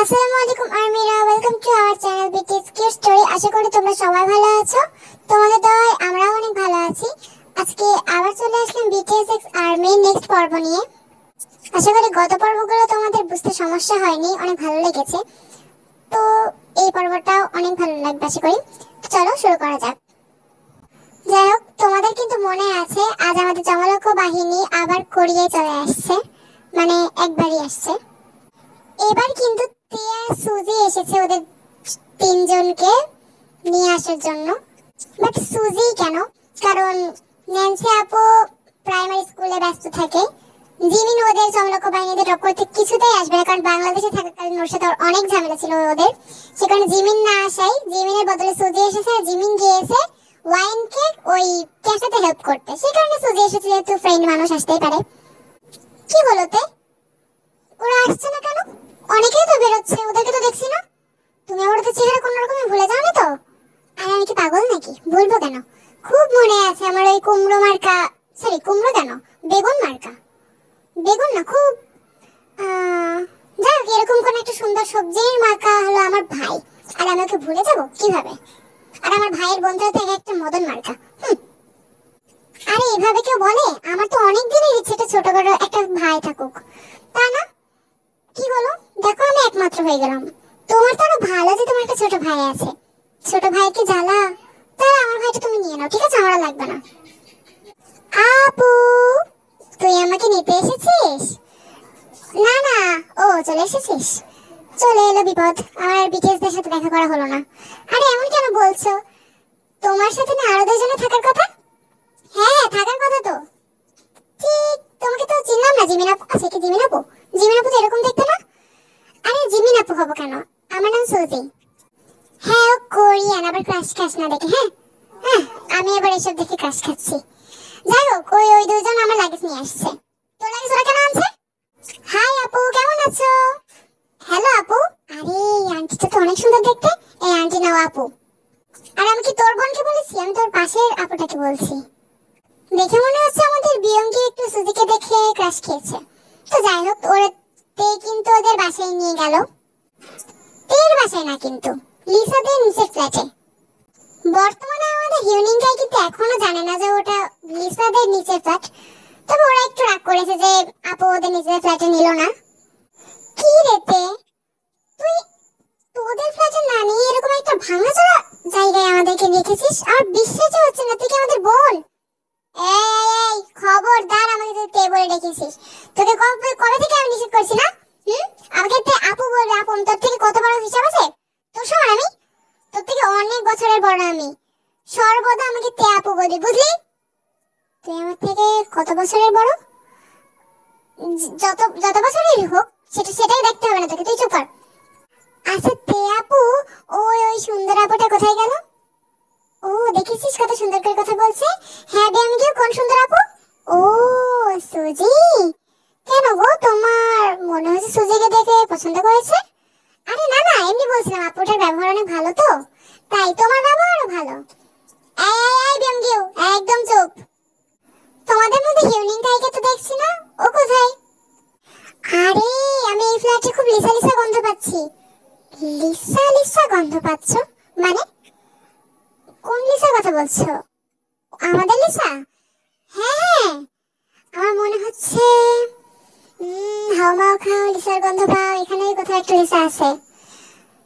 আসসালামু আলাইকুম আর্মিরা, welcome to our channel BTS cute story. আশা করি তোমরা সবাই ভালো আছো। তোমাদের দয়ায় আমরাও অনেক ভালো আছি। আজকে আবার চলে আসলাম বিটিএস এক্স আর্মি নেক্সট পর্ব নিয়ে। আশা করি গত পর্বগুলো তোমাদের বুঝতে সমস্যা হয়নি, অনেক ভালো লেগেছে। তো এই পর্বটাও অনেক ভালো লাগবে আশা করি। চলো শুরু করা যাক। যাই হোক, তোমাদের কিন্তু মনে আছে আজ আমাদের জমলক্ষ্য বাহিনী আবার কোরিয়ায় চলে আসছে, মানে একবারই আসছে। এবার কিন্তু টিয়া সুজি এসেছে ওদের তিনজনকে নিয়ে আসার জন্য। বাট সুজি কেন? কারণ ন্যান্সি আপু প্রাইমারি স্কুলে ব্যস্ত থাকে। জিমিন ওদের জমলক্ষ্য বাহিনীতে ড্রপ করতে কিছুতেই আসবে না, কারণ বাংলাদেশে থাকাকালীন ওর সাথে অনেক ঝামেলা ছিল ওদের। সে কারণে জিমিন না আসায় জিমিনের বদলে সুজি এসেছে, আর জিমিন গিয়েছে ওয়াইনকে ওই ক্যাফেতে হেল্প করতে। সে কারণে সুজি এসেছে, যেহেতু ফ্রেন্ড মানুষ আসতেই পারে। কি বলতে ওরা আসছে না কেন? অনেকেই তো বেরোচ্ছে, ওদেরকে তো দেখছি না। তুমি ওদের চেহারা কোন রকমে ভুলে যাওনি তো? আর আমি কি পাগল নাকি? ভুলবো কেন? খুব মনে আছে আমার ওই কুমড়ো মার্কা, সরি কুমড়ো কেন, বেগুন মার্কা, বেগুন না খুব যাই হোক, এরকম কোন একটা সুন্দর সবজির মার্কা হলো আমার ভাই। আর আমি ওকে ভুলে যাবো কিভাবে? আর আমার ভাইয়ের বন্ধুরা তো একটা মদন মার্কা। আরে এভাবে কেউ বলে? আমার তো অনেক দিনের ইচ্ছে একটা ছোট বড় একটা ভাই থাকুক, তা না? কি হলো, দেখো আমি একমাত্র হয়ে গেলাম। তোমার তো আরো ভালো যে তোমার একটা ছোট ভাই আছে। ছোট ভাইকে জ্বালা, তাহলে আমার ভাইটা তুমি নিয়ে নাও, ঠিক আছে? আমার লাগবে না। আপু, তুই আমাকে নিতে এসেছিস? না না, ও চলে এসেছিস। চলে এলো বিপদ, আমার আর বিকেশদের সাথে দেখা করা হলো না। আরে এমন কেন বলছো? তোমার সাথে না আরো দুজনে থাকার কথা। হ্যাঁ থাকার কথা তো। ঠিক, তোমাকে তো চিনলাম না। জিমিন আপু আছে কি? জিমিন আপু, জিমিন আপু তো এরকম দেখতে না। আরে জিমিন আপু হবো কেন, আমার নাম সুজি। হ্যাঁ ও কোরিয়ান, আবার ক্রাশ খাস না দেখে। হ্যাঁ হ্যাঁ, আমি এবার এসব দেখে ক্রাশ খাচ্ছি। যাই হোক, ওই ওই দুজন আমার লাগেজ নিয়ে আসছে। তোর লাগেজ ওরা কেন আনছে? হাই আপু, কেমন আছো? হ্যালো আপু। আরে আন্টিটা তো অনেক সুন্দর দেখতে। এই আন্টি নাও আপু। আর আমি কি তোর বোনকে বলেছি? আমি তোর পাশের আপুটাকে বলছি। দেখে মনে হচ্ছে আমাদের বিয়ঙ্গি একটু সুজিকে দেখে ক্রাশ খেয়েছে। তো যাই হোক, ওরা কিন্তু ওদের বাসায় নিয়ে গেল। তের বাসায় না কিন্তু, লিসাদের নিচের ফ্ল্যাটে। বর্তমানে আমাদের হিউনিং গাই কিন্তু এখনো জানে না যে ওটা লিসাদের নিচের ফ্ল্যাট। তবে ওরা একটু রাগ করেছে যে আপু ওদের নিচের ফ্ল্যাটে নিল না। কি রেতে, তুই তোদের ফ্ল্যাটে না নিয়ে এরকম একটা ভাঙাচোরা জায়গায় আমাদেরকে রেখেছিস? আর বিশ্বাসই হচ্ছে না তুই কি আমাদের বোন। এই খবরদার, আমাকে তুই তে বলে রেখেছিস। তোকে কবে কবে থেকে আমি নিষেধ করছি না? আমাকে তে আপু বলবে। আপু, তোর থেকে কত বড় হিসাব আছে? তোর সমান আমি, তোর থেকে অনেক বছরের বড় আমি। সর্বদা আমাকে তে আপু বলি, বুঝলি? তুই আমার থেকে কত বছরের বড়? যত যত বছরেরই হোক, সেটাই দেখতে হবে না তোকে, তুই চুপ কর। আচ্ছা তে আপু, ওই ওই সুন্দর আপুটা কোথায় গেল? ও দেখেছিস কত সুন্দর করে কথা বলছে। হ্যাঁ বে, আমি কেউ কোন সুন্দর আপু? ও সুজি। কেন গো, তোমার মনে হচ্ছে সুজিকে দেখে পছন্দ করেছে? আরে না না, এমনি বলছিলাম, আপুটার ব্যবহার অনেক ভালো তো, তাই। তোমার ব্যবহারও ভালো। এই এই এই বিয়ঙ্গিও, একদম চুপ। তোমাদের মধ্যে হিউনিং গাইকে তো দেখছি না, ও কোথায়? আরে আমি এই ফ্ল্যাটে খুব লিসা লিসা গন্ধ পাচ্ছি। লিসা লিসা গন্ধ পাচ্ছ মানে? কোন লিসার কথা বলছো? আমাদের লিসা? হ্যাঁ হ্যাঁ, আমার মনে হচ্ছে হাওমাও খাও, লিসার গন্ধ পাও, এখানে কোথাও একটা লিসা আছে।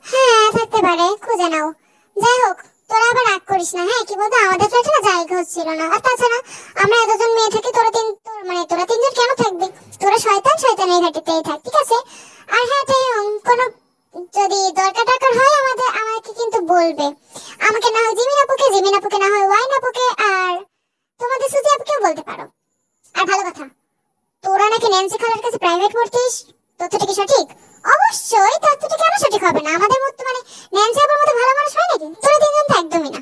হ্যাঁ থাকতে পারে, খুঁজে নাও। যাই হোক, তোরা আবার রাগ করিস না। হ্যাঁ কি বলতো, আমাদের ফ্ল্যাটে না জায়গা হচ্ছিল না। আর তাছাড়া আমরা এতজন মেয়ে থাকি, তোরা তিনজন কেন থাকবি? তোরা শয়তান শয়তান এই ঘাটিতেই থাক, ঠিক আছে? আর হ্যাঁ তাই, কোনো যদি দরকার টরকার হয় আমাকে কিন্তু বলবে। আমাকে না হয় জিমিন আপুকে, জিমিন আপুকে না হয় ওয়াইন আপুকে, আর তোমাদের সুজি আপুকেও বলতে পারো। আর ভালো কথা, তোরা নাকি ন্যান্সি খালার কাছে প্রাইভেট পড়তিস, তথ্যটা কি সঠিক? অবশ্যই, তথ্যটা কেন সঠিক হবে না? আমাদের মতো মানে ন্যান্সি আপুর মতো ভালো মানুষ হয় নাকি? তোরা তিনজন তো একদমই না।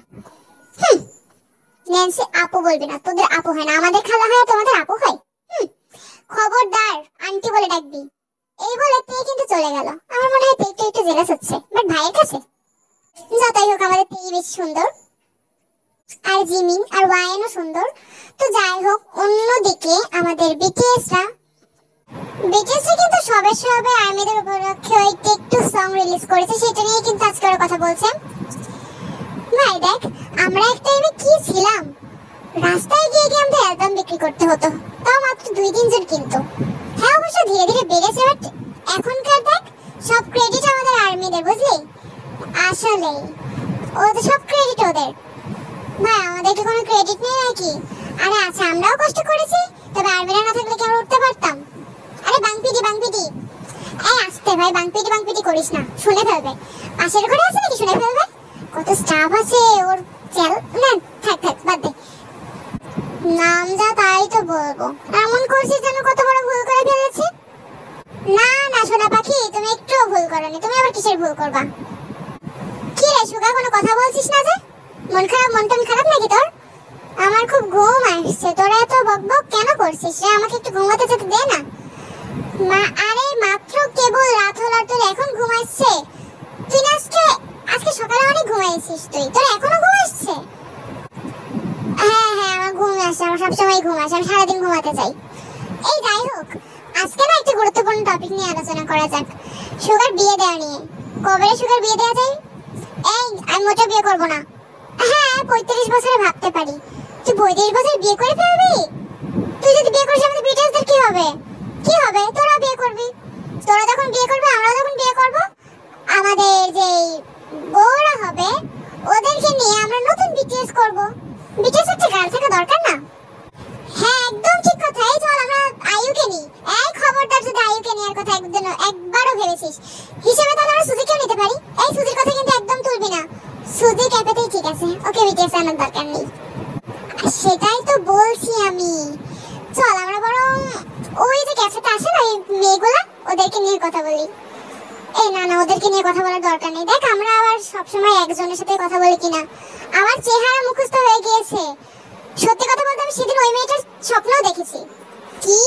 ন্যান্সি আপু বলবি না, তোদের আপু হয় না, আমাদের খালা হয় তোমাদের আপু হয়। খবরদার আন্টি বলে ডাকবি। এই বলে তে কিন্তু চলে গেল। আমার মনে হয় তে একটু জেলাস হচ্ছে, বাট ভাইয়ের কাছে যতই হোক আমাদের তেই বেশি সুন্দর, আর জিমিন আর ওয়াইনও সুন্দর। তো যাই হোক, অন্যদিকে আমাদের বিটিএসরা কিন্তু সবে অবশ্য হবে আর্মিদের উপলক্ষে ওই টেক টু সং রিলিজ করেছে, সেটা নিয়ে কিন্তু আজকে ওরা কথা বলছে। ভাই দেখ, আমরা এক টাইমে কি ছিলাম, রাস্তায় গিয়ে গিয়ে আমাদের অ্যালবাম বিক্রি করতে হতো, তাও মাত্র 2-3 জন কিনতো। হ্যাঁ অবশ্য ধীরে ধীরে বেড়েছে, বাট এখনকার দেখ সব ক্রেডিট আমাদের আর্মিদের, বুঝলি? আসলে ওদের সব ক্রেডিট ওদের। ভাই আমাদের কি কোনো ক্রেডিট নেই নাকি? আরে আচ্ছা, আমরাও কষ্ট করেছি, তবে আর্মিরা না থাকলে কি আমরা উঠতে পারতাম? আরে বাংপিটি এই আসতে ভাই, বাংপিটি করিস না, শুনে ফেলবে। পাশের ঘরে আছে নাকি শুনে ফেলবে? কত স্টাফ আছে ওর, চল না থাক বাদ দে। নাম যা তাই তো বলবো, এমন করছিস যেন কত বড় ভুল করে ফেলেছি। না সোনা পাখি, তুমি একটুও ভুল করনি, তুমি আবার কিসের ভুল করবা? কি রে সুগা, কোনো কথা বলছিস না যে? মন টন খারাপ নাকি তোর? আমার খুব ঘুম আসছে, তোরা এত বকবক কেন করছিস রে? আমাকে একটু ঘুমাতে যেতে দে না। আরে মাত্র কেবল রাত হলো, তোর এখন ঘুম আসছে? তুই না আজকে সকালে অনেক ঘুমাইছিস, তোর এখনো ঘুম আসছে? হ্যাঁ আমার ঘুম আসে, আমার সবসময় ঘুম আসে, আমি সারাদিন ঘুমাতে চাই। এই যাই হোক, আজকে না একটা গুরুত্বপূর্ণ টপিক নিয়ে আলোচনা করা যাক, সুগার বিয়ে দেওয়া নিয়ে। কবে সুগার বিয়ে দেওয়া যায়? এই আমি মোটা বিয়ে করবো না। হ্যাঁ 35 বছরে ভাবতে পারি, তুই 35 বছরে বিয়ে করে ফেলবি? তুই যদি বিয়ে করিস আমাদের ব্রিটিশদের কি হবে? তোরা বিয়ে করবি, তোরা যখন বিয়ে করবি আমরা যখন বিয়ে করব, আমাদের যে বউরা হবে ওদেরকে নিয়ে আমরা নতুন বিটিএস করব। বিটিএস একটা গার্ল থাকা দরকার না? হ্যাঁ একদম ঠিক কথা। এই চল আমরা আয়ুকে নিই। এই খবরদার যদি আয়ুকে নেওয়ার কথা একবারও ভেবেছিস হিসেবে, তাহলে আমরা সুজিকেও নিতে পারি। এই সুজির কথা কিন্তু একদম তুলবি না, সুজি ক্যাফেতেই ঠিক আছে, ওকে বিটিএস আনার দরকার নেই। সেটাই তো বলছি আমি, চল আমরা বরং ওই যে ক্যাফেতে আসে না মেয়েগুলা, ওদেরকে নিয়ে কথা বলি। এই না ওদেরকে নিয়ে কথা বলার দরকার নেই। দেখ আমরা আবার সবসময় একজনের সাথে কথা বলি কিনা, আমার চেহারা মুখস্থ হয়ে গিয়েছে। সত্যি কথা বলতে আমি সেদিন ওই মেয়েটার স্বপ্নও দেখেছি। কি?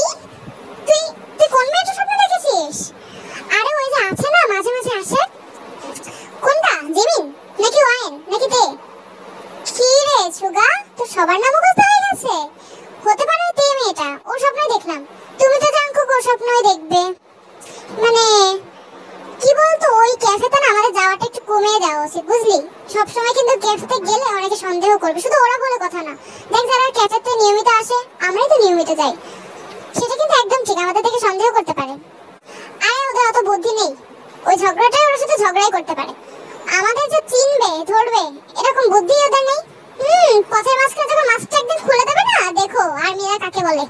তুই কোন মেয়েটার স্বপ্ন দেখেছিস? আরে ওই যে আছে না মাঝে মাঝে আসে। কোনটা? জিমিন নাকি ওয়াইন নাকি তে? কি রে সুগা, তোর সবার নাম মুখস্থ হয়ে গেছে? হতে পারে তে মেয়েটা, ওর স্বপ্নই দেখলাম। তুমি তো জানকো ওর স্বপ্নই দেখবে। মানে কি বলতো, ওই ক্যাফেতে না আমাদের যাওয়াটা একটু কমিয়ে দেওয়া উচিত, বুঝলি? সবসময় কিন্তু ক্যাফেতে গেলে অনেকে সন্দেহ করবে, শুধু ওরা বলে কথা না। দেখ যারা ক্যাফেতে নিয়মিত আসে, আমরাই তো নিয়মিত যাই, সেটা কিন্তু একদম ঠিক, আমাদের থেকে সন্দেহ করতে পারে। আরে ওদের অত বুদ্ধি নেই, ওই ঝগড়াটাই ওরা শুধু ঝগড়াই করতে পারে, আমাদের যে চিনবে ধরবে এরকম বুদ্ধি ওদের নেই। পথের মাঝখানে যখন মাছটা একদিন খুলে দেবে না, দেখো আর্মিরা কাকে বলে।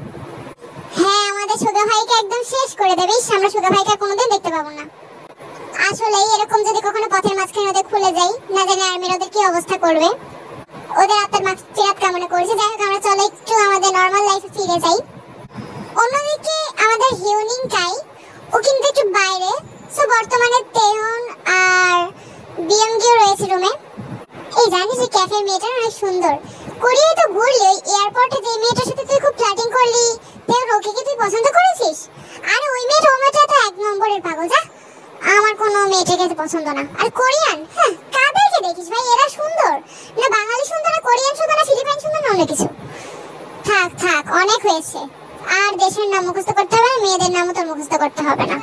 হ্যাঁ আমাদের সুগা ভাইকে একদম শেষ করে দেবে, আমরা সুগা ভাইকে কোনোদিন দেখতে পাবো না। আসলে এরকম যদি কখনো পথের মাঝখানে ওদের খুলে যাই, না জানি আর্মিরা ওদের কি অবস্থা করবে। ওদের আত্মার মাগফিরাত কামনা করছি। যাই হোক আমরা চলো একটু আমাদের নরমাল লাইফে ফিরে যাই। অন্যদিকে আমাদের হিউনিং কাই, ও কিন্তু একটু বাইরে, সো বর্তমানে তেহন আর বিএমগিও রয়েছে রুমে। এই জানিস এই ক্যাফের মেয়েটা অনেক সুন্দর। কোরিয়ায় তো ঘুরলি, ওই এয়ারপোর্টে যে মেয়েটার সাথে তুই খুব ফ্লার্টিং করলি, তেও ওকে কি তুই পছন্দ করেছিস? আরে ওই মেয়েটা তো 1 নম্বরের পাগল। যা, আমার কোনো মেয়েটাকে পছন্দ না। আর কোরিয়ান, হ্যাঁ কাদেরকে দেখিস ভাই, এরা সুন্দর না? বাঙালি সুন্দর না কোরিয়ান সুন্দর না ফিলিপাইন সুন্দর না অন্য কিছু? থাক অনেক হয়েছে। আর দেশের নাম মুখস্থ করতে হবে না, মেয়েদের নামও তো মুখস্থ করতে হবে না।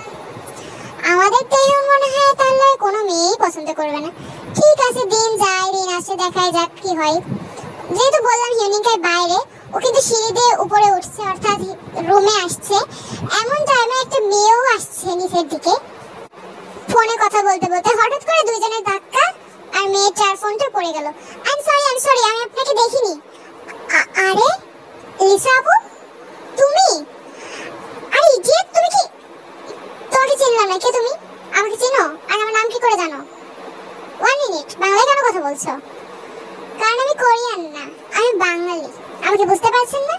আমাদের তো এই মনে হয় তাহলে কোনো মেয়েই পছন্দ করবে না। ঠিক আছে দিন যায় দিন আসে, দেখাই যাক কি হয়। যেহেতু বললাম হিউনিংকাই বাইরে, ও কিন্তু সিঁড়ি দিয়ে উপরে উঠছে, অর্থাৎ রুমে আসছে। এমন টাইমে একটা মেয়েও আসছে নিচের দিকে, ফোনে কথা বলতে বলতে হঠাৎ করে দুইজনের ধাক্কা আর মেয়েটার ফোনটা পড়ে গেল। আই এম সরি আমি আপনাকে দেখিনি। আরে লিসা আপু তুমি? আরে ইডিয়েট, তুমি কি? তোমাকে চিনলাম না, কে তুমি? আমাকে চিনো? আর আমার নাম কি করে জানো? 1 মিনিট, বাংলায় কেন কথা বলছো? কারণ আমি কোরিয়ান না, আমি বাঙালি। আমাকে বুঝতে পারছেন না?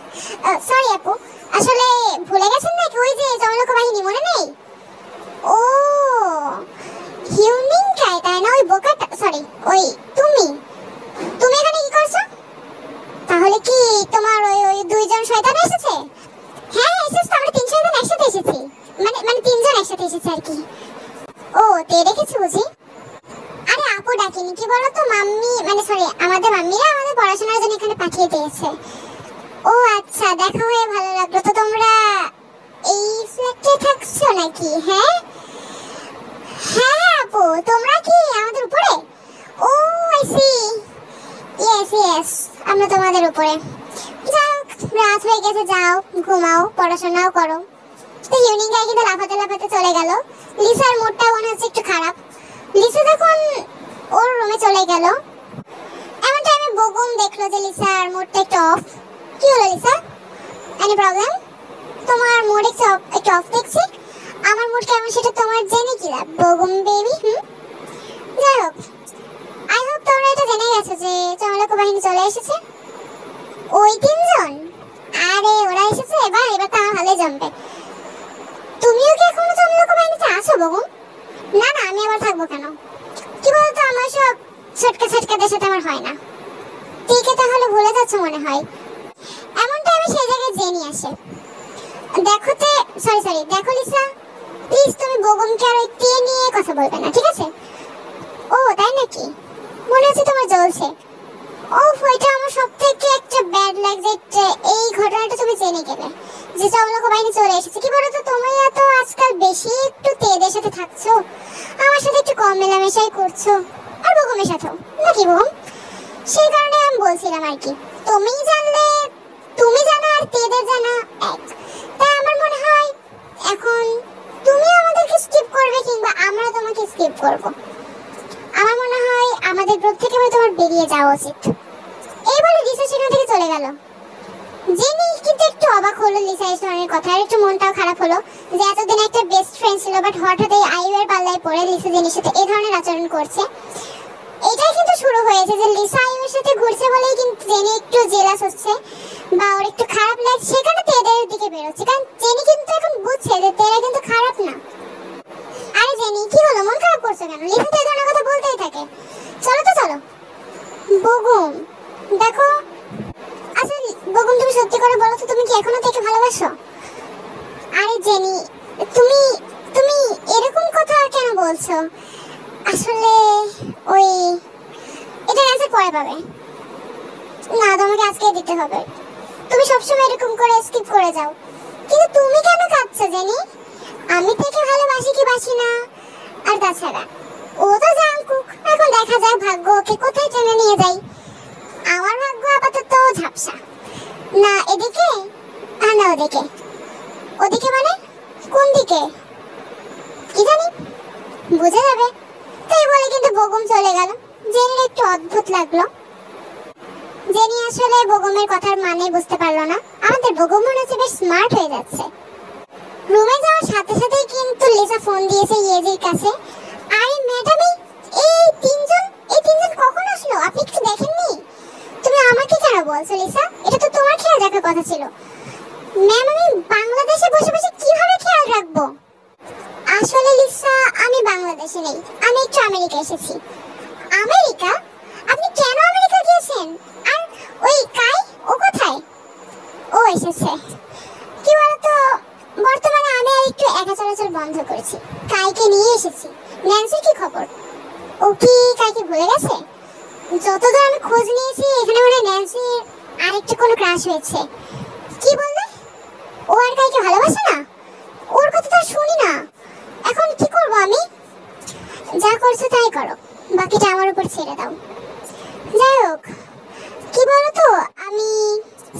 সরি আপু, আসলে ভুলে গেছেন নাকি ওই যে জমলোক বাহিনী মনে নেই? ও হিউনিংকাই তাই না? ওই বোকাটা, সরি ওই তুমি এখানে কি করছো? তাহলে কি তোমার ওই দুইজন শয়তান এসেছে? হ্যাঁ এসেছে, আমরা 3 শয়তান একসাথে এসেছি, মানে 3 জন একসাথে এসেছে আর কি। ও তে রেখেছো বুঝি? আরে আপু ডাকিনি, কি বলো তো মাম্মি, মানে সরি আমাদের মাম্মিরা আমাদের পড়াশোনার জন্য এখানে পাঠিয়ে দিয়েছে। ও আচ্ছা, দেখা হয়ে ভালো লাগলো। তো তোমরা এই ফ্ল্যাটে থাকছো নাকি? হ্যাঁ হ্যাঁ আপু, তোমরা কি আমাদের উপরে? ও আই সি, ইয়েস ইয়েস, আমরা তোমাদের উপরে। যাও, রাত হয়ে গেছে, যাও ঘুমাও, পড়াশোনাও করো। তো ইউনিং গায়ে কিন্তু লাফাতে লাফাতে চলে গেল। লিসার মুডটা মনে হচ্ছে একটু খারাপ। লিসা যখন ওর রুমে চলে গেল, এমন টাইমে বগুম দেখলো যে লিসার মুডটা একটু অফ। কি হলো লিসা, এনি প্রবলেম? তোমার মুড একটু অফ দেখছি। আমার মুড কেমন সেটা তোমার জেনে কি লাভ বগুম বেবি? যাই হোক, আই হোপ তোমরা এটা জেনে গেছো যে চমলক বাহিনী চলে এসেছে। ওই তিনজন, আরে ওরা এসেছে, এবার তো আমার ভালোই জমবে। তুমিও কি এখনো চমলক বাহিনীতে আছো বগুম? না না, আমি আবার থাকবো কেন? কি বলতো, আমার সব ছটকা ছটকাদের সাথে আমার হয় না। টিকে তাহলে ভুলে যাচ্ছ মনে হয়। এমন টাইমে সেই জায়গায় জেনি আসে। দেখো লিসা, প্লিজ তুমি বগুমকে আর ওই তে নিয়ে কথা বলবে না, ঠিক আছে? ও তাই নাকি? মনে হচ্ছে তোমার জ্বলছে। ওফ, এটা আমার সবথেকে একটা ব্যাড লাগছে যে এই ঘটনাটা তুমি জেনে গেলে যে চমলক বাহিনী চলে এসেছে। কি বলতো, তুমি এত আজকাল বেশি একটু তেদের সাথে থাকছো, আমার সাথে একটু কম মেলামেশাই করছো, আর বগুমের সাথেও নাকি বগুম? সেই কারণে আমি বলছিলাম আর কি, তুমি জানলে, তুমি জানা আর তেদের জানা এক। তাই আমার মনে হয় এখন তুমি আমাদেরকে স্কিপ করবে কিংবা আমরা তোমাকে স্কিপ করব। আমার মনে হয় আমাদের গ্রুপ থেকে তোমার বেরিয়ে যাওয়া উচিত। এই বলে লিসা সেখান থেকে চলে গেল। জেনি কিন্তু একটু অবাক হলো লিসা এই ধরনের কথা, আর একটু মনটাও খারাপ হলো যে এতদিন একটা বেস্ট ফ্রেন্ড ছিল, বাট হঠাৎ এই আইউয়ের পাল্লায় পড়ে লিসা জেনির সাথে এই ধরনের আচরণ করছে। এটাই কিন্তু শুরু হয়েছে যে লিসা আইউয়ের সাথে ঘুরছে বলেই কিন্তু জেনি একটু জেলাস হচ্ছে বা ওর একটু খারাপ লাগছে, সেখানে তেদের দিকে বেরোচ্ছে। কারণ জেনি কিন্তু এখন বুঝছে যে তেরা কিন্তু খারাপ না। আরে জেনি, কি হলো, মন খারাপ করছো কেন? লিসা তো এই ধরনের কথা বলতেই থাকে। চলো তো চলো। বগুম দেখো, আচ্ছা বগুম তুমি সত্যি করে বলো তো, তুমি কি এখনো তাকে ভালোবাসো? আরে জেনি, তুমি তুমি এরকম কথা কেন বলছো? আসলে ওই, এটা অ্যান্সার পরে পাবে না, তোমাকে আজকে দিতে হবে। তুমি সবসময় এরকম করে স্কিপ করে যাও। কিন্তু তুমি কেন কাঁদছো জেনি? আমি তাকে ভালোবাসি কি বাসি না, আর তাছাড়া ও তো জাঙ্কুক, এখন দেখা যাক ভাগ্য ওকে কোথায় টেনে নিয়ে যায়। আমার ভাগ্য আপাতত ঝাপসা, না এদিকে আর না ওদিকে। ওদিকে মানে কোন দিকে কি জানি, বুঝে যাবে। তাই বলে কিন্তু বগুম চলে গেল। জেনির একটু অদ্ভুত লাগলো। জেনি আসলে বগুমের কথার মানে বুঝতে পারলো না। আমাদের বগুম মনে হচ্ছে বেশ স্মার্ট হয়ে যাচ্ছে। রুমে যাওয়ার সাথে সাথেই কিন্তু লিসা ফোন দিয়েছে ইয়েজির কাছে। আরে ম্যাডাম, এই তিনজন কখন আসলো? আপনি কি দেখেননি? তুমি আমাকে কেন বলছো লিসা? এটা তো তোমার খেয়াল রাখার কথা ছিল। ম্যাম, আমি বাংলাদেশে বসে বসে কিভাবে খেয়াল রাখবো? আসলে লিসা, আমি বাংলাদেশে নেই, আমি একটু আমেরিকা এসেছি। আমেরিকা? আপনি কেন আমেরিকা গিয়েছেন? আর ওই কাই, ও কোথায়? ও এসেছে। কি বলতো, বর্তমানে আমি আর একটু একা চলাচল বন্ধ করেছি, কাইকে নিয়ে এসেছি। ন্যান্সির কি খবর? ও কি কাইকে ভুলে গেছে? যতদূর আমি খোঁজ নিয়েছি, এখানে মনে হয় ন্যান্সির আরেকটা কোনো ক্রাশ হয়েছে। কি বললে? ও আর কাইকে ভালোবাসে না? ওর কথা তো শুনি না। এখন কি করব আমি? যা করছো তাই করো, বাকিটা আমার উপর ছেড়ে দাও। যাই হোক, কি বলতো, আমি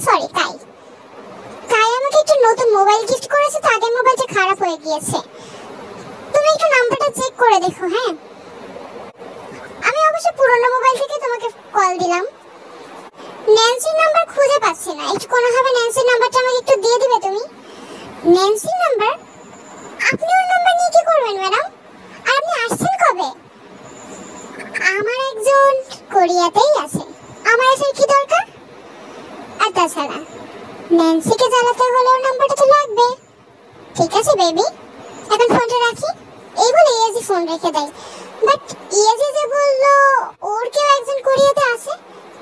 সরি কাই আমাকে একটা নতুন মোবাইল গিফট করেছে, তো আগের মোবাইলটা খারাপ হয়ে গিয়েছে। তুমি একটু নাম্বারটা চেক করে দেখো। হ্যাঁ, আমি অবশ্য পুরনো মোবাইল থেকে তোমাকে কল দিলাম। ন্যান্সির নাম্বার খুঁজে পাচ্ছি না, একটু কোনোভাবে ন্যান্সির নাম্বারটা আমাকে একটু দিয়ে দিবে তুমি? ন্যান্সির নাম্বার? আপনি ওর নাম্বার নিয়ে কি করবেন ম্যাডাম? আর আপনি আসছেন কবে? আমার একজন কোরিয়াতেই আছে, আমার আসার কি দরকার? আর তাছাড়া ন্যান্সিকে জ্বালাতে হলে ওর নাম্বারটা তো লাগবে। ঠিক আছে বেবি, এখন ফোনটা রাখি। এই বলে ইয়েজি ফোন রেখে দেয়। বাট ইয়েজি যে বললো ওর কেউ একজন কোরিয়াতে আছে,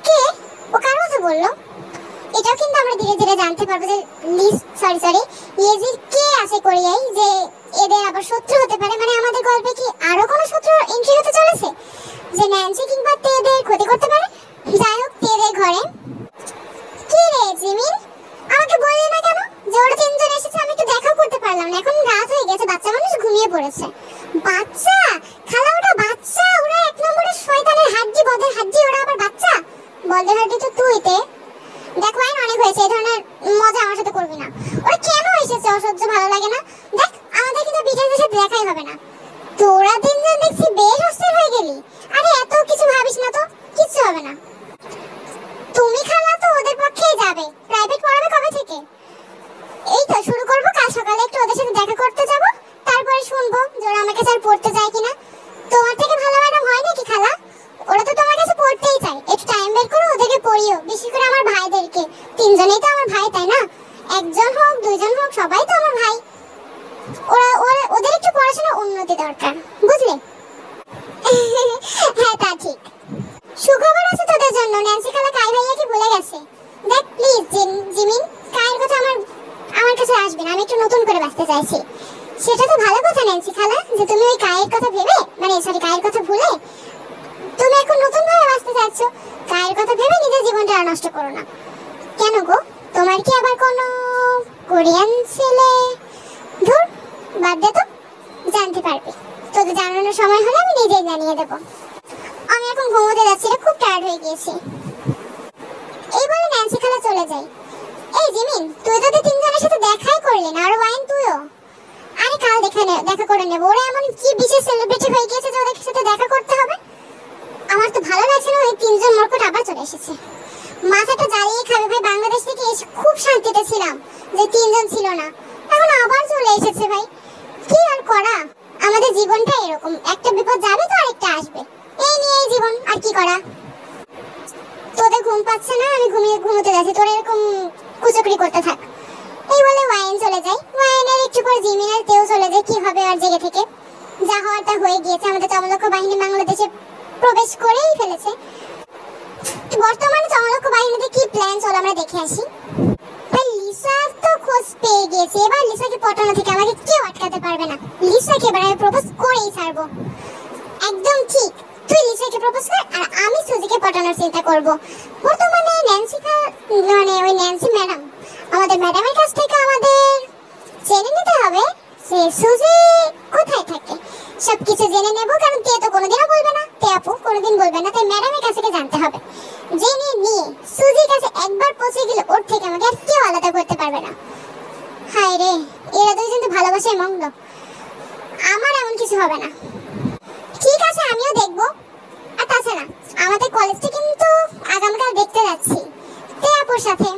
কে? ও কার কথা বললো? এটাও কিন্তু আমরা ধীরে ধীরে জানতে পারবো যে ইয়েজির কে আছে কোরিয়ায়, যে এদের আবার শত্রু হতে পারে। মানে আমাদের গল্পে কি আরো কোনো শত্রু এন্ট্রি হতে চলেছে যে ন্যান্সি কিংবা তেদের ক্ষতি করতে পারে? যাই হোক, তেদের ঘরে কি রে জিমিন, আমাকে বললি না কেন যে ওরা তিনজন এসেছে? আমি একটু দেখাও করতে বেরিয়ে পড়েছে। বাচ্চা? খালা ওটা বাচ্চা, ওরা এক নম্বরের শয়তানের হাড্ডি, বদের হাড্ডি, ওরা আবার বাচ্চা? বদের হাড্ডি তো তুই তে। দেখ ওয়াইন, অনেক হয়েছে, এই ধরনের মজা আমার সাথে করবি না। ওরা কেন এসেছে, অসহ্য ভালো লাগে না। দেখ আমাদের কিন্তু বিজয়দের সাথে দেখাই হবে না। তোরা তিনজন দেখছি বেশ অস্থির হয়ে গেলি। আরে এত কিছু ভাবিস না তো, কিচ্ছু হবে না। তুমি খালা তো ওদের পক্ষেই যাবে, প্রাইভেট পড়াবে কবে থেকে? এই তো শুরু করবো, কাল সকালে একটু ওদের সাথে দেখা করতে যাব, তারপরে শুনবো যে ওরা আমার কাছে আর পড়তে চায় কিনা। তোমার থেকে ভালো ম্যাডাম হয় নাকি খালা? ওরা তো তোমার কাছে পড়তেই চায়, একটু টাইম বের করো ওদেরকে পড়িও, বিশেষ করে আমার ভাইদেরকে। তিনজনেই তো আমার ভাই, তাই না? একজন হোক দুইজন হোক সবাই তো আমার ভাই। ওদের একটু পড়াশোনার উন্নতি দরকার, বুঝলে? হ্যাঁ তা ঠিক। সুখবর আছে তোদের জন্য, ন্যান্সি খালা কাই ভাইয়াকে ভুলে গেছে। দেখ প্লিজ জিমিন, কায়ের কথা আমার কাছে আসবে না, আমি একটু নতুন করে বাঁচতে চাইছি। সেটা তো ভালো কথা ন্যান্সি খালা, যে তুমি ওই কায়ের কথা ভেবে, মানে সরি কায়ের কথা ভুলে তুমি এখন নতুন ভাবে বাঁচতে চাচ্ছ। কায়ের কথা ভেবে নিজের জীবনটা আর নষ্ট করো না। কেন গো, তোমার কি আবার কোনো কোরিয়ান ছেলে? ধুর, বাদ দে তো, জানতে পারবি। তোদের জানানোর সময় হলে আমি নিজেই জানিয়ে দেবো। আমি এখন ঘুমোতে যাচ্ছি, খুব টায়ার্ড হয়ে গিয়েছি। এই বলে ন্যান্সি খালা চলে যায়। এই জিমিন, তুই তো তিনজনের সাথে দেখাই করলি না, আর ওয়াইন তুইও? আরে কাল দেখা করে নেবো। ওরা এমন কি বিশেষ সেলিব্রিটি হয়ে গিয়েছে যে ওদের সাথে দেখা করতে হবে? আমার তো ভালো লাগছে না, ওই তিনজন মরকট আবার চলে এসেছে। মাথাটা জ্বালিয়ে খাবে ভাই, বাংলাদেশ থেকে এসে খুব শান্তিতে ছিলাম যে তিনজন ছিল না, এখন আবার চলে এসেছে ভাই। কি আর করা, আমাদের জীবনটা এরকম, একটা বিপদ যাবে তো আরেকটা আসবে, এই নিয়ে জীবন, আর কি করা। তোদের ঘুম পাচ্ছে না, আমি ঘুমোতে যাচ্ছি, তোরা এরকম কুচকরি করতে থাক। এই বলে ওয়াইন চলে যায়। ওয়াইনের একটু পর জিমিনের তেও চলে যায়। কি হবে আর জেগে থেকে, যা হওয়ার তা হয়ে গিয়েছে। আমাদের চমলক্ষ বাহিনী বাংলাদেশে প্রবেশ করেই ফেলেছে। বর্তমানে চমলক্ষ বাহিনীতে কি প্ল্যান চলো আমরা দেখে আসি। লিসা তো খোঁজ পেয়ে গিয়েছে, এবার লিসাকে পটানো থেকে আমাকে কেউ আটকাতে পারবে না। লিসাকে এবার আমি প্রপোজ করেই ছাড়বো। একদম ঠিক, তুই লিসাকে প্রপোজ কর আর আমি সুজিকে পটানোর চিন্তা করব। বর্তমানে মানে ওই ন্যান্সি ম্যাডাম, আমাদের ম্যাডামের কাছ থেকে আমাদের জেনে নিতে হবে যে সুজি কোথায় থাকে। সবকিছু জেনে নেব, কারণ তে তো কোনোদিনও বলবে না, তে আপু কোনোদিন বলবে না, তাই ম্যাডামের কাছ থেকে জানতে হবে। জেনে নিয়ে সুজির কাছে একবার পৌঁছে গেলে ওর থেকে আমাকে আর কেউ আলাদা করতে পারবে না। হায় রে, এরা দুইজন তো ভালোবাসায় মগ্ন, আমার এমন কিছু হবে না। ঠিক আছে, আমিও দেখবো। আর তাছাড়া আমাদের কলেজটা কিন্তু আগামীকাল দেখতে যাচ্ছি তে আপুর সাথে।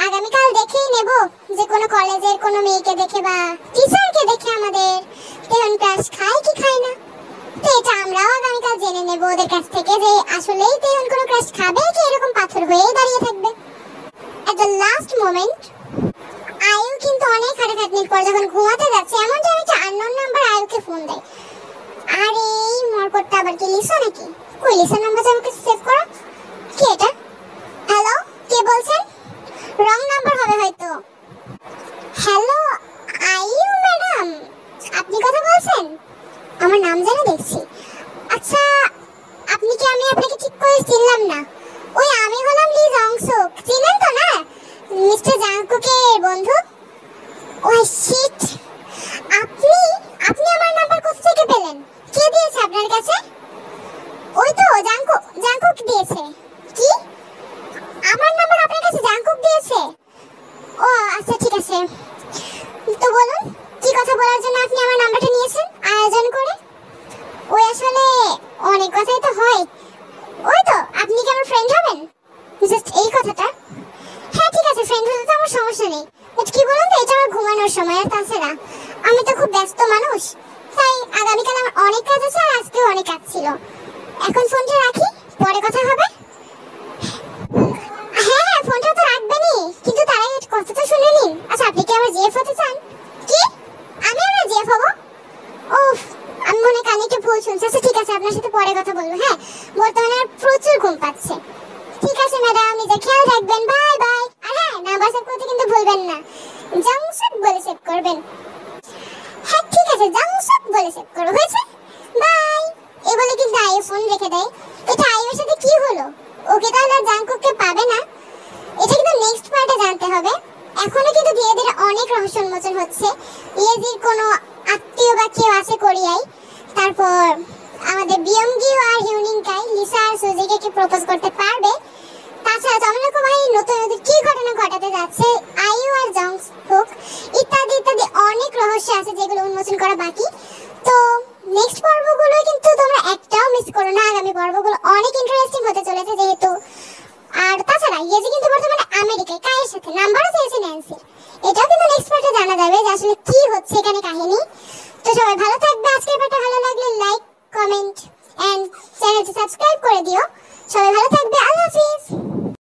আগামীকাল দেখেই নেব যে কোনো কলেজের কোনো মেয়েকে দেখে বা টিচারকে দেখে আমাদের তেহন ক্রাশ খায় কি খায় না। তো এটা আমরাও আগামীকাল জেনে নেব ওদের কাছ থেকে যে আসলেই তেহন কোনো ক্রাশ খাবে কি এরকম পাথর হয়েই দাঁড়িয়ে থাকবে। এট দ্য লাস্ট মোমেন্ট আয়ু কিন্তু অনেক খাটাখাটনির পর যখন ঘুমাতে যাচ্ছে, এমন টাইমে একটা আননোন নাম্বার আয়ুকে ফোন দেয়। আর এই মরকটটা আবার কি লিসা নাকি? কই লিসার নাম্বারটা আমাকে সেভ করো। কি এটা? হ্যালো, কে বলছেন? রং নাম্বার হবে হয়তো। হ্যালো আয়ু ম্যাডাম, আপনি কথা বলছেন? আমার নাম জানা দেখছি। আচ্ছা, আপনি কি? আমি আপনাকে ঠিক করে চিনলাম না। ওই আমি হলাম লি জংসুক, চিনেন তো না? মিস্টার জাংকুকের বন্ধু। ওই শিট, আপনি আপনি আমার নাম্বার কোথা থেকে পেলেন? কে দিয়েছে আপনার কাছে? ওই তো জাংকুক দিয়েছে। কি? আমার নাম্বার আপনার কাছে জাংকুক দিয়েছে? ও আচ্ছা ঠিক আছে, তো বলুন কি কথা বলার জন্য আপনি আমার নাম্বারটা নিয়েছেন আয়োজন করে? ওই আসলে অনেক কথাই তো হয়। ওই তো, আপনি কি আমার ফ্রেন্ড হবেন? জাস্ট এই কথাটা। হ্যাঁ ঠিক আছে, ফ্রেন্ড হতে তো আমার সমস্যা নেই, বাট কি বলুন তো, এটা আমার ঘুমানোর সময়। আর তাছাড়া আমি তো খুব ব্যস্ত মানুষ, তাই আগামীকাল আমার অনেক কাজ আছে, আর আজকেও অনেক কাজ ছিল। এখন ফোনটা রাখি, পরে কথা হবে। হ্যাঁ হ্যাঁ, ফোনটা তো রাখবেনই, কিন্তু তার আগে কথা তো শুনে নিন। আচ্ছা, আপনি কি আমার জিএফ হতে চান? কি? আমি আমার জিএফ হবো? উফ, আমি মনে কানে একটু ভুল শুনছি। আচ্ছা ঠিক আছে, আপনার সাথে পরে কথা বলবো। হ্যাঁ, বর্তমানে আর প্রচুর ঘুম পাচ্ছে। ঠিক আছে ম্যাডাম, নিজের খেয়াল রাখবেন। Bye bye. আর হ্যাঁ, নাম্বার সেভ করতে কিন্তু ভুলবেন না, জাংসুক বলে সেভ করবেন। হ্যাঁ ঠিক আছে, জাংসুক বলে সেভ করো, হয়েছে? বাই। এই বলে কিন্তু আয়ু ফোন রেখে দেয়। এটা আয়ুর সাথে কি হলো? ওকে তাহলে আর জাংকুককে পাবে না? এটা কিন্তু নেক্সট পার্টে জানতে হবে। এখনো কিন্তু ধীরে ধীরে অনেক রহস্য উন্মোচন হচ্ছে। ইয়েজির কোনো আত্মীয় বা তারপর আমাদের বিয়ংগিও আর হিউনিংকাই লিসা আর সুজিকে কি প্রপোজ করতে পারবে। তাছাড়া চমলক বাহিনী নতুন নতুন কি ঘটনা ঘটাতে যাচ্ছে, আইইউ আর জংকুক ইত্যাদি ইত্যাদি অনেক রহস্য আছে যেগুলো উন্মোচন করা বাকি। তো নেক্সট পর্বগুলো কিন্তু তোমরা একটাও মিস করো না, আগামী পর্বগুলো অনেক ইন্টারেস্টিং হতে চলেছে যেহেতু। আর তাছাড়া ইয়েজি কিন্তু বর্তমানে আমেরিকায় কায়ের সাথে নাম্বারও চেয়েছে ন্যান্সির, এটাও কিন্তু নেক্সট পার্টে জানা যাবে যে আসলে কি হচ্ছে এখানে কাহিনী। তো সবাই ভালো থাকবে, আজকের পার্টটা ভালো লাগলে লাইক কমেন্ট এন্ড চ্যানেলটি সাবস্ক্রাইব করে দিও। সবাই ভালো থাকবে, আল্লাহ হাফিজ।